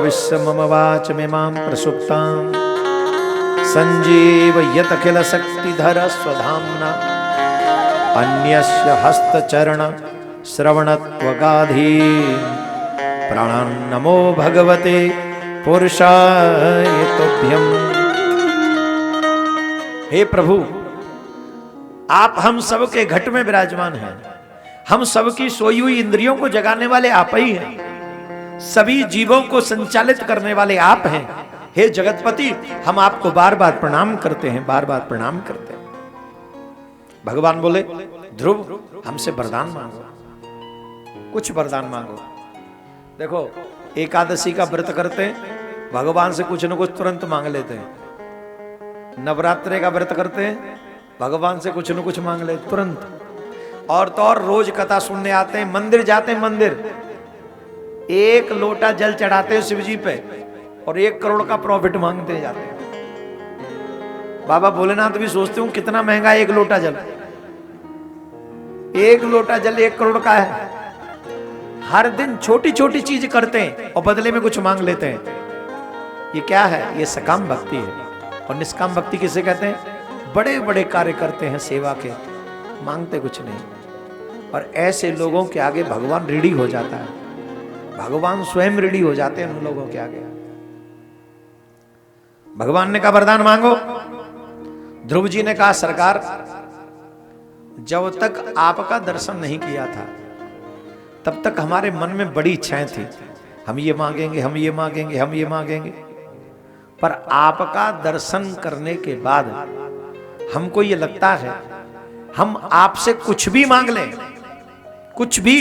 प्रविश्य मम वाचमिमां प्रसुप्तां संजीवयतखिल शक्तिधर स्वधाम्ना अन्यस्य हस्तचरण श्रवणत्वगाधीन् प्राणान्नमो भगवते पुरुषाय तुभ्यम्। हे प्रभु, आप हम सबके घट में विराजमान हैं, हम सबकी सोई हुई इंद्रियों को जगाने वाले आप ही हैं, सभी जीवों को संचालित करने वाले आप हैं। हे जगतपति, हम आपको बार बार प्रणाम करते हैं, बार बार प्रणाम करते हैं। भगवान बोले, ध्रुव हमसे वरदान मांगो, कुछ वरदान मांगो। देखो, एकादशी का व्रत करते हैं, भगवान से कुछ न कुछ तुरंत मांग लेते हैं। नवरात्रे का व्रत करते हैं, भगवान से कुछ न कुछ मांग लेते तुरंत। और तो और रोज कथा सुनने आते हैं, मंदिर जाते हैं, मंदिर 1 लोटा जल चढ़ाते हैं शिव जी पे और 1 करोड़ का प्रॉफिट मांगते जाते हैं। बाबा भोलेनाथ भी सोचते हूं कितना महंगा 1 लोटा जल। 1 लोटा जल 1 करोड़ का है। हर दिन छोटी छोटी चीज करते हैं और बदले में कुछ मांग लेते हैं। ये क्या है? ये सकाम भक्ति है। और निष्काम भक्ति किसे कहते हैं? बड़े बड़े कार्य करते हैं सेवा के, मांगते कुछ नहीं। और ऐसे लोगों के आगे भगवान ऋणी हो जाता है, भगवान स्वयं ऋणी हो जाते हैं उन लोगों के आगे। भगवान ने कहा वरदान मांगो। ध्रुव जी ने कहा सरकार, जब तक आपका दर्शन नहीं किया था तब तक हमारे मन में बड़ी इच्छाएं थी, हम ये मांगेंगे, हम ये मांगेंगे, हम ये मांगेंगे। पर आपका दर्शन करने के बाद हमको ये लगता है हम आपसे कुछ भी मांग लें, कुछ भी।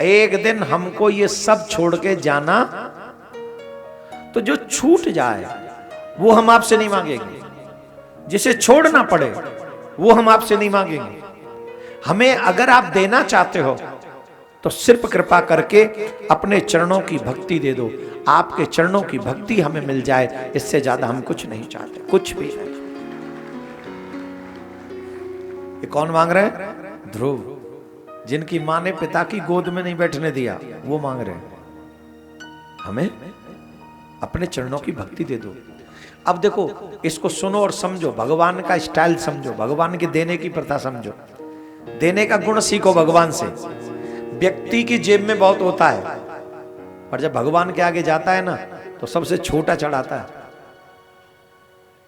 एक दिन हमको ये सब छोड़ के जाना, तो जो छूट जाए वो हम आपसे नहीं मांगेंगे, जिसे छोड़ना पड़े वो हम आपसे नहीं मांगेंगे। हमें अगर आप देना चाहते हो तो सिर्फ कृपा करके अपने चरणों की भक्ति दे दो। आपके चरणों की भक्ति हमें मिल जाए, इससे ज्यादा हम कुछ नहीं चाहते, कुछ भी नहीं। ये कौन मांग रहे हैं? ध्रुव, जिनकी मां ने पिता की गोद में नहीं बैठने दिया, वो मांग रहे हैं हमें अपने चरणों की भक्ति दे दो। अब देखो, इसको सुनो और समझो, भगवान का स्टाइल समझो, भगवान के देने की प्रथा समझो, देने का गुण सीखो भगवान से। व्यक्ति की जेब में बहुत होता है, पर जब भगवान के आगे जाता है ना तो सबसे छोटा चढ़ाता है।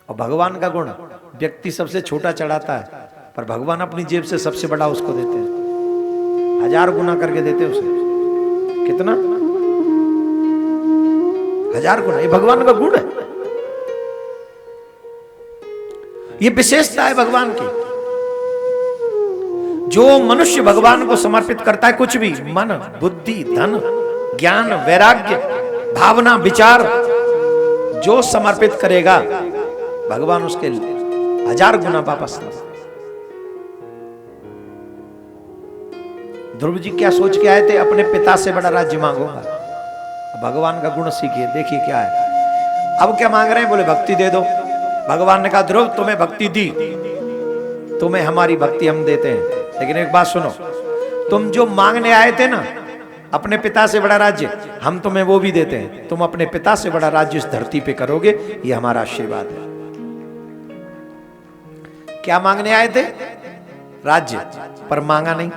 और भगवान का गुण, व्यक्ति सबसे छोटा चढ़ाता है पर भगवान अपनी जेब से सबसे बड़ा उसको देते हैं, 1000 गुना करके देते हैं उसे। कितना? 1000 गुना। ये भगवान का गुण है, ये विशेषता है भगवान की। जो मनुष्य भगवान को समर्पित करता है, कुछ भी, मन, बुद्धि, धन, ज्ञान, वैराग्य, भावना, विचार, जो समर्पित करेगा भगवान उसके 1000 गुना वापस। ध्रुव जी क्या सोच के आए थे? अपने पिता से बड़ा राज्य मांगूंगा। भगवान का गुण सीखिए, देखिए क्या है। अब क्या मांग रहे हैं? बोले भक्ति दे दो। भगवान ने कहा ध्रुव, तुम्हें भक्ति दी, तुम्हें हमारी भक्ति हम देते हैं, लेकिन एक बात सुनो, तुम जो मांगने आए थे ना अपने पिता से बड़ा राज्य, हम तुम्हें वो भी देते हैं। तुम अपने पिता से बड़ा राज्य इस धरती पे करोगे, ये हमारा आशीर्वाद है। क्या मांगने आए थे? राज्य, पर मांगा नहीं,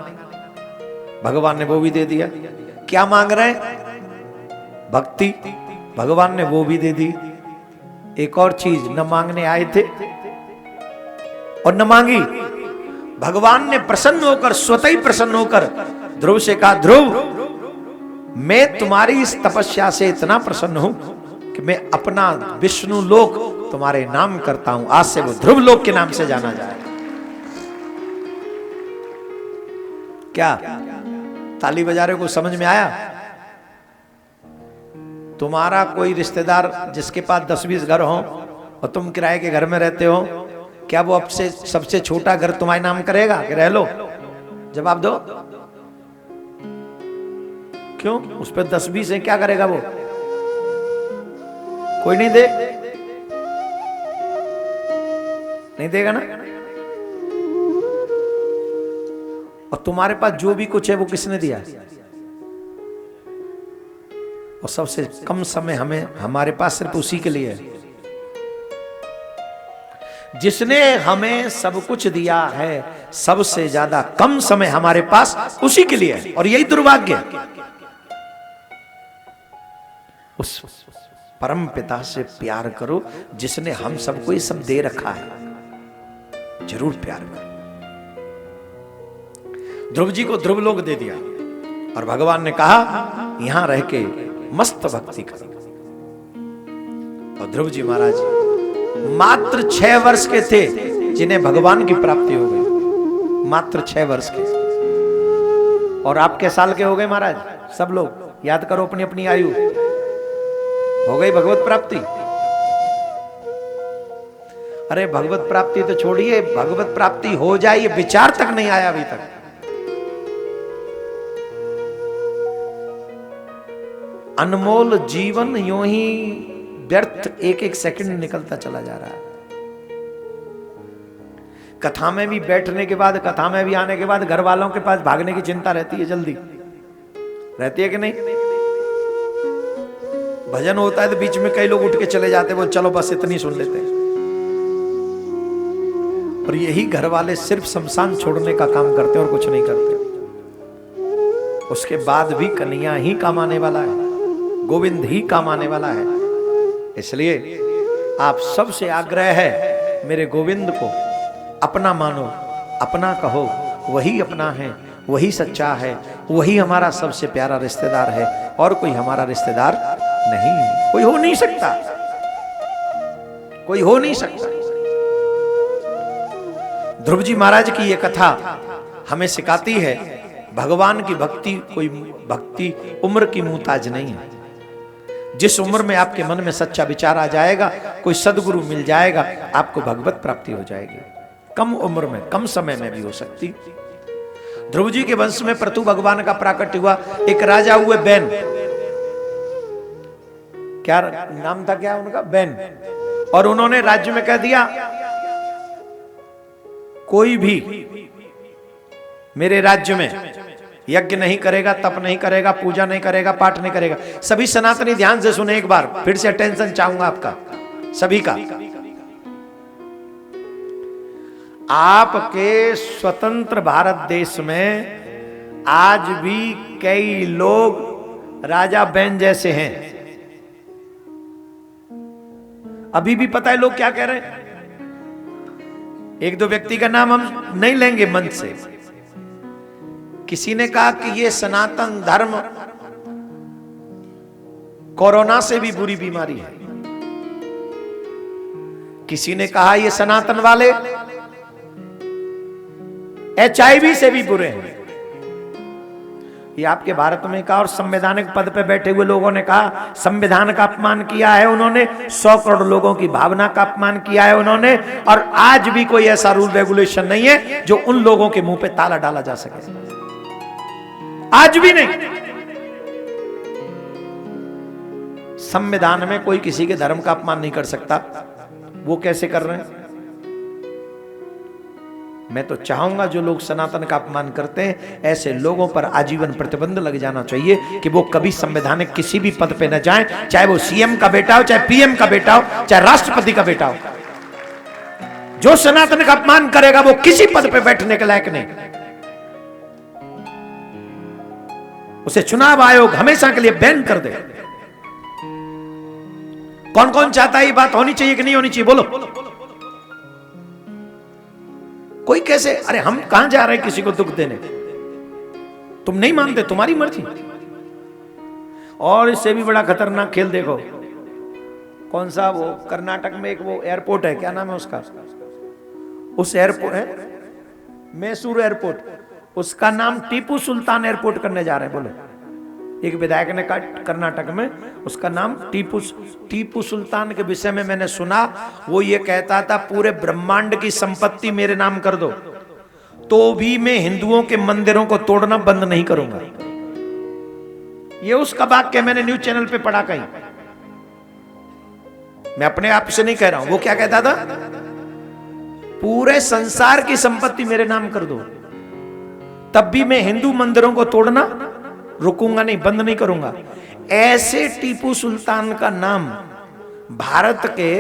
भगवान ने वो भी दे दिया। क्या मांग रहे हैं? भक्ति, भगवान ने वो भी दे दी। एक और चीज, न मांगने आए थे और न मांगी, भगवान ने प्रसन्न होकर, स्वतः ही प्रसन्न होकर ध्रुव से कहा, ध्रुव मैं तुम्हारी इस तपस्या से इतना प्रसन्न हूं कि मैं अपना विष्णु लोक तुम्हारे नाम करता हूं। आज से वो ध्रुव लोक के नाम से जाना जाए। क्या ताली बजा रहे को? समझ में आया? तुम्हारा कोई रिश्तेदार जिसके पास 10-20 घर हो और तुम किराए के घर में रहते हो, क्या वो अब से सबसे छोटा घर तुम्हारे नाम करेगा कि रह लो? जवाब दो। क्यों? उस पर 10-20 है, क्या करेगा वो? कोई नहीं दे, नहीं देगा ना। और तुम्हारे पास जो भी कुछ है वो किसने दिया? और सबसे कम समय हमें हमारे पास सिर्फ उसी के लिए है। जिसने हमें सब कुछ दिया है, सबसे ज्यादा कम समय हमारे पास उसी के लिए है। और यही दुर्भाग्य है। उस परम पिता से प्यार करो जिसने हम सबको ये सब दे रखा है, जरूर प्यार करो। ध्रुव जी को ध्रुव लोक दे दिया और भगवान ने कहा यहां रह के मस्त भक्ति करो। और ध्रुव जी महाराज मात्र 6 वर्ष के थे जिन्हें भगवान की प्राप्ति हो गई, मात्र 6 वर्ष के। और आप के साल के हो गए महाराज? सब लोग याद करो अपनी अपनी आयु। हो गई भगवत प्राप्ति? अरे भगवत प्राप्ति तो छोड़िए, भगवत प्राप्ति हो जाए ये विचार तक नहीं आया अभी तक। अनमोल जीवन यूं ही व्यर्थ एक एक सेकंड निकलता चला जा रहा है। कथा में भी बैठने के बाद, कथा में भी आने के बाद घर वालों के पास भागने की चिंता रहती है, जल्दी रहती है कि नहीं? भजन होता है तो बीच में कई लोग उठ के चले जाते, वो चलो बस इतनी सुन लेते हैं। और यही घर वाले सिर्फ शमशान छोड़ने का काम करते हैं और कुछ नहीं करते। उसके बाद भी कन्हैया ही काम आने वाला है, गोविंद ही काम आने वाला है। इसलिए आप सबसे आग्रह है, मेरे गोविंद को अपना मानो, अपना कहो। वही अपना है, वही सच्चा है, वही हमारा सबसे प्यारा रिश्तेदार है। और कोई हमारा रिश्तेदार नहीं, कोई हो नहीं सकता, कोई हो नहीं सकता। ध्रुव जी महाराज की यह कथा हमें सिखाती है भगवान की भक्ति कोई भक्ति उम्र की मुहताज नहीं है। जिस उम्र में आपके मन में सच्चा विचार आ जाएगा, कोई सदगुरु मिल जाएगा, आपको भगवत प्राप्ति हो जाएगी। कम उम्र में, कम समय में भी हो सकती। ध्रुव जी के वंश में प्रतु भगवान का प्राकट्य हुआ। एक राजा हुए बैन, क्या नाम था, क्या उनका? बैन। और उन्होंने राज्य में कह दिया कोई भी मेरे राज्य में यज्ञ नहीं करेगा, तप नहीं करेगा, पूजा नहीं करेगा, पाठ नहीं करेगा। सभी सनातनी ध्यान से सुने एक बार, फिर से अटेंशन चाहूंगा आपका सभी का। आपके स्वतंत्र भारत देश में आज भी कई लोग राजा बैन जैसे हैं। अभी भी पता है लोग क्या कह रहे हैं? एक दो व्यक्ति का नाम हम नहीं लेंगे मंच से। किसी ने कहा कि ये सनातन धर्म कोरोना से भी बुरी बीमारी है। किसी ने कहा ये सनातन वाले HIV से भी बुरे हैं। ये आपके भारत में कहा। और संवैधानिक पद पे बैठे हुए लोगों ने कहा संविधान का अपमान किया है उन्होंने, 100 करोड़ लोगों की भावना का अपमान किया है उन्होंने। और आज भी कोई ऐसा रूल रेगुलेशन नहीं है जो उन लोगों के मुंह पे ताला डाला जा सके, आज भी नहीं। संविधान में कोई किसी के धर्म का अपमान नहीं कर सकता। वो कैसे कर रहे हैं? मैं तो चाहूंगा जो लोग सनातन का अपमान करते हैं, ऐसे लोगों पर आजीवन प्रतिबंध लग जाना चाहिए कि वो कभी संवैधानिक किसी भी पद पे न जाएं, चाहे वो CM का बेटा हो, चाहे PM का बेटा हो, चाहे राष्ट्रपति का बेटा हो। जो सनातन का अपमान करेगा वो किसी पद पे बैठने के लायक नहीं। उसे चुनाव आयोग हमेशा के लिए बैन कर दे। कौन कौन चाहता है ये बात होनी चाहिए कि नहीं होनी चाहिए? बोलो। कोई कैसे? अरे हम कहां जा रहे हैं किसी को दुख देने? तुम नहीं मानते, तुम्हारी मर्जी। और इससे भी बड़ा खतरनाक खेल देखो, कौन सा वो कर्नाटक में एक वो एयरपोर्ट है, क्या नाम है उसका? उस एयरपोर्ट है मैसूर एयरपोर्ट, उसका नाम टीपू सुल्तान एयरपोर्ट करने जा रहे हैं। बोलो। एक विधायक ने कहा कर्नाटक में उसका नाम टीपू सुल्तान के विषय में मैंने सुना, वो ये कहता था पूरे ब्रह्मांड की संपत्ति मेरे नाम कर दो तो भी मैं हिंदुओं के मंदिरों को तोड़ना बंद नहीं करूंगा। ये उसका वाक्य मैंने न्यूज चैनल पे पढ़ा कहीं, मैं अपने आप से नहीं कह रहा हूं। वो क्या कहता था? पूरे संसार की संपत्ति मेरे नाम कर दो तब भी मैं हिंदू मंदिरों को तोड़ना रुकूंगा नहीं, बंद नहीं करूंगा। ऐसे टीपू सुल्तान का नाम भारत के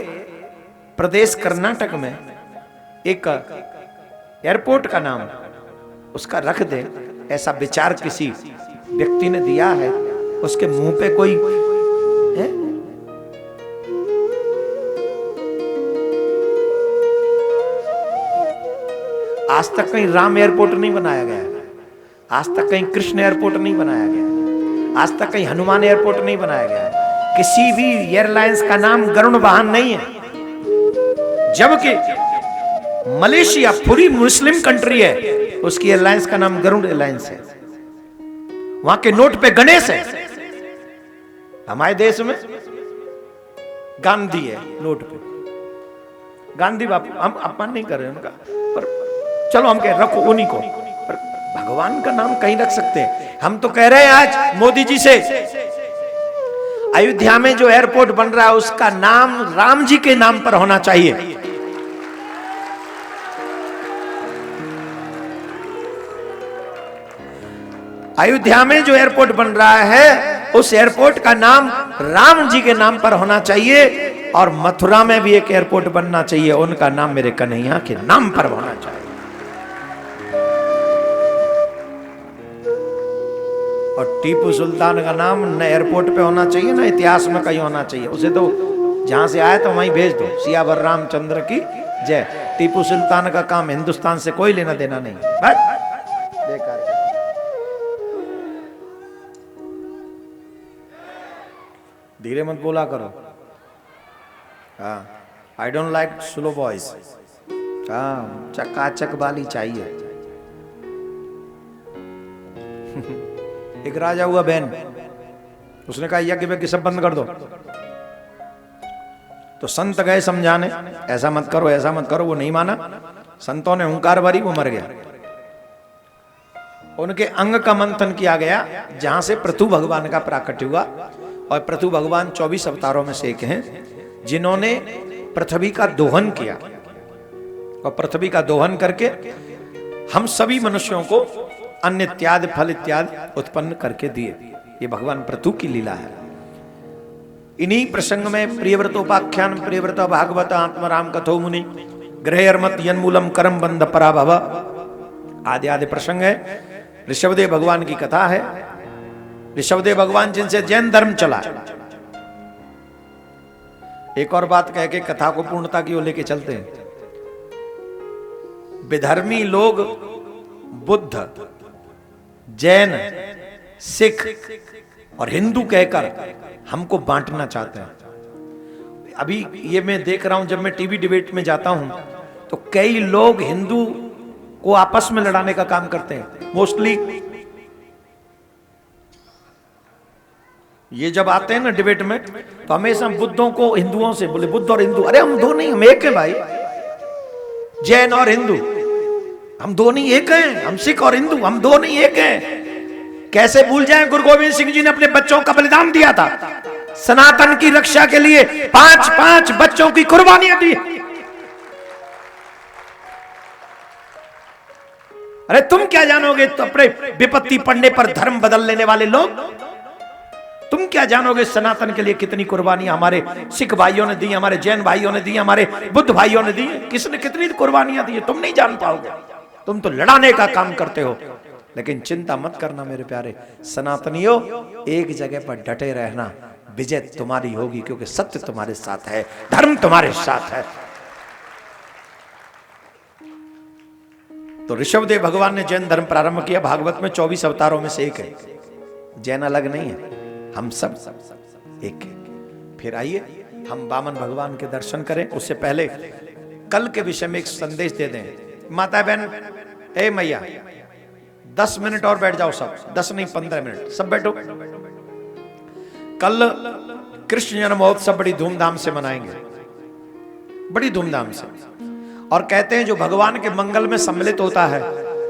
प्रदेश कर्नाटक में एक एयरपोर्ट का नाम उसका रख दे, ऐसा विचार किसी व्यक्ति ने दिया है, उसके मुंह पे कोई है? आज तक कहीं राम एयरपोर्ट नहीं बनाया गया, आज तक कहीं कृष्ण एयरपोर्ट नहीं बनाया गया, आज तक कहीं हनुमान एयरपोर्ट नहीं बनाया गया, किसी भी एयरलाइंस का नाम गरुड़ वाहन नहीं है। जबकि मलेशिया पूरी मुस्लिम कंट्री है, उसकी एयरलाइंस का नाम गरुड़ एयरलाइंस है, वहां के नोट पे गणेश है। हमारे देश में गांधी है नोट पे, गांधी बापू, हम अपमान नहीं कर रहे उनका, पर चलो हम कह रखो उन्हीं को, पर भगवान का नाम कहीं रख सकते हैं। हम तो कह रहे हैं आज मोदी जी से, अयोध्या में जो एयरपोर्ट बन रहा है उसका नाम राम जी के नाम पर होना चाहिए। अयोध्या में जो एयरपोर्ट बन रहा है उस एयरपोर्ट का नाम राम जी के नाम पर होना चाहिए, और मथुरा में भी एक एयरपोर्ट बनना चाहिए, उनका नाम मेरे कन्हैया के नाम पर होना चाहिए। और टीपू सुल्तान का नाम न एयरपोर्ट पे होना चाहिए न इतिहास में कहीं होना चाहिए, उसे तो जहां से आए तो वहीं भेज दो। सियावर रामचंद्र की जय। टीपू सुल्तान का काम हिंदुस्तान से कोई लेना देना नहीं, बेकार। धीरे मत बोला करो। हाँ, I don't like slow voice. हाँ, चकाचक वाली चाहिए। एक राजा हुआ बहन, उसने कहा यज्ञ में सब बंद कर दो। तो संत गए समझाने, ऐसा मत करो ऐसा मत करो, वो नहीं माना। संतों ने हुंकार भरी, वो मर गया। उनके अंग का मंथन किया गया, जहां से पृथु भगवान का प्राकट्य हुआ। और पृथु भगवान 24 अवतारों में से एक हैं, जिन्होंने पृथ्वी का दोहन किया, और पृथ्वी का दोहन करके हम सभी मनुष्यों को अन्न इत्यादि फल इत्यादि उत्पन्न करके दिए। ये भगवान पृथु की लीला है। इन्हीं प्रसंग में प्रियव्रतोपाख्यान प्रियव्रत भागवत आत्मराम कथो मुनि ग्रहर्मत यन्मूलम करम बंध पराभव आदि आदि प्रसंग है। ऋषभदेव भगवान की कथा है। ऋषभदेव भगवान जिनसे जैन धर्म चला। एक और बात कह के कथा को पूर्णता की ओर लेके चलते हैं। विधर्मी लोग बुद्ध, जैन, सिख और हिंदू कहकर हमको बांटना चाहते हैं। अभी ये मैं देख रहा हूं, जब मैं टीवी डिबेट में जाता हूं तो कई लोग हिंदू को आपस में लड़ाने का काम करते हैं। मोस्टली ये जब आते हैं ना डिबेट में, तो हमेशा बुद्धों को हिंदुओं से बोले, बुद्ध और हिंदू, अरे हम दो नहीं, हम एक हैं भाई। जैन और हिंदू हम दो नहीं एक हैं, हम सिख और हिंदू हम दो नहीं एक हैं। कैसे भूल जाएं, गुरु गोविंद सिंह जी ने अपने बच्चों का बलिदान दिया था सनातन की रक्षा के लिए। 5-5 बच्चों की कुर्बानियां दी। अरे तुम क्या जानोगे, तो अपने विपत्ति पड़ने पर धर्म बदल लेने वाले लोग, तुम क्या जानोगे सनातन के लिए कितनी कुर्बानियां हमारे सिख भाइयों ने दी, हमारे जैन भाइयों ने दी, हमारे बुद्ध भाइयों ने दी। किसने कितनी कुर्बानियां दी, तुम नहीं जान पाओगे। तुम तो लड़ाने का काम करते हो। लेकिन चिंता मत करना मेरे प्यारे सनातनियों, एक जगह पर डटे रहना, विजय तुम्हारी होगी, क्योंकि सत्य तुम्हारे साथ है, धर्म तुम्हारे साथ है। तो ऋषभदेव भगवान ने जैन धर्म प्रारंभ किया। भागवत में 24 अवतारों में से एक है। जैन अलग नहीं है, हम सब एक है। फिर आइए हम वामन भगवान के दर्शन करें। उससे पहले कल के विषय में एक संदेश दे दें। माता बहन, ए मैया, 10 मिनट और बैठ जाओ सब, 10 नहीं 15 मिनट सब बैठो। कल कृष्ण जन्म महोत्सव बड़ी धूमधाम से मनाएंगे, बड़ी धूमधाम से। और कहते हैं जो भगवान के मंगल में सम्मिलित होता है,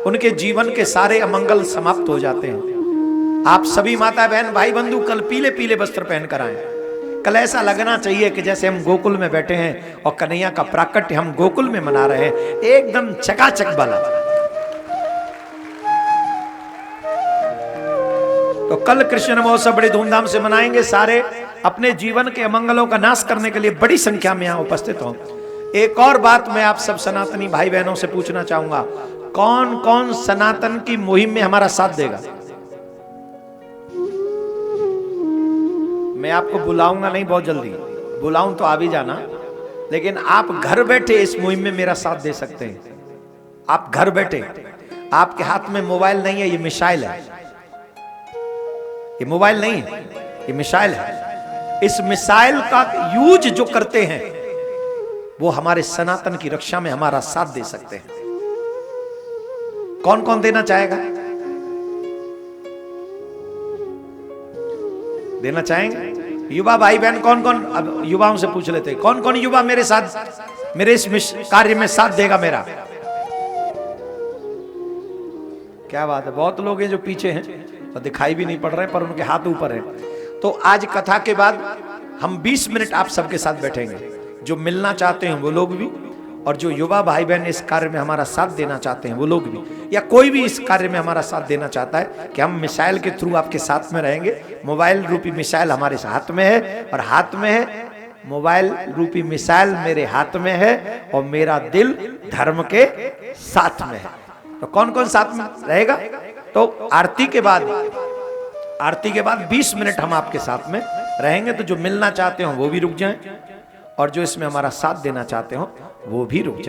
उनके जीवन के सारे अमंगल समाप्त हो जाते हैं। आप सभी माता बहन भाई बंधु कल पीले पीले वस्त्र पहन कर आए। कल ऐसा लगना चाहिए कि जैसे हम गोकुल में बैठे हैं और कन्हैया का प्राकट्य हम गोकुल में मना रहे हैं, एकदम चकाचक वाला। तो कल कृष्ण महोत्सव बड़े धूमधाम से मनाएंगे। सारे अपने जीवन के अमंगलों का नाश करने के लिए बड़ी संख्या में यहाँ उपस्थित हों। एक और बात मैं आप सब सनातनी भाई बहनों से पूछना चाहूंगा, कौन कौन सनातन की मुहिम में हमारा साथ देगा? मैं आपको बुलाऊंगा नहीं, बहुत जल्दी बुलाऊं तो आ भी जाना, लेकिन आप घर बैठे इस मुहिम में मेरा साथ दे सकते हैं। आप घर बैठे, आपके हाथ में मोबाइल नहीं है, ये मिसाइल है। ये मोबाइल नहीं है, ये मिसाइल है। इस मिसाइल का यूज जो करते हैं वो हमारे सनातन की रक्षा में हमारा साथ दे सकते हैं। कौन कौन देना चाहेगा? देना चाहेंगे? युवा भाई बहन कौन कौन? अब युवाओं से पूछ लेते हैं, कौन कौन युवा मेरे साथ, मेरे इस कार्य में साथ देगा मेरा? क्या बात है, बहुत लोग हैं जो पीछे हैं और दिखाई भी नहीं पड़ रहे पर उनके हाथ ऊपर हैं। तो आज कथा के बाद हम 20 मिनट आप सबके साथ बैठेंगे। जो मिलना चाहते हैं वो लोग भी, और जो युवा भाई बहन इस कार्य में हमारा साथ देना चाहते हैं वो लोग भी, या कोई भी इस कार्य में हमारा साथ देना चाहता है कि हम मिसाइल के थ्रू आपके साथ में रहेंगे। मोबाइल रूपी मिसाइल हमारे हाथ में है, और हाथ में है मोबाइल रूपी मिसाइल मेरे हाथ में है, और मेरा दिल धर्म के साथ में है। तो कौन कौन साथ में रहेगा? तो आरती के बाद 20 मिनट हम आपके साथ में रहेंगे। तो जो मिलना चाहते हो वो भी रुक जाएं, और जो इसमें हमारा साथ देना चाहते हो वो भी रुक जाएं।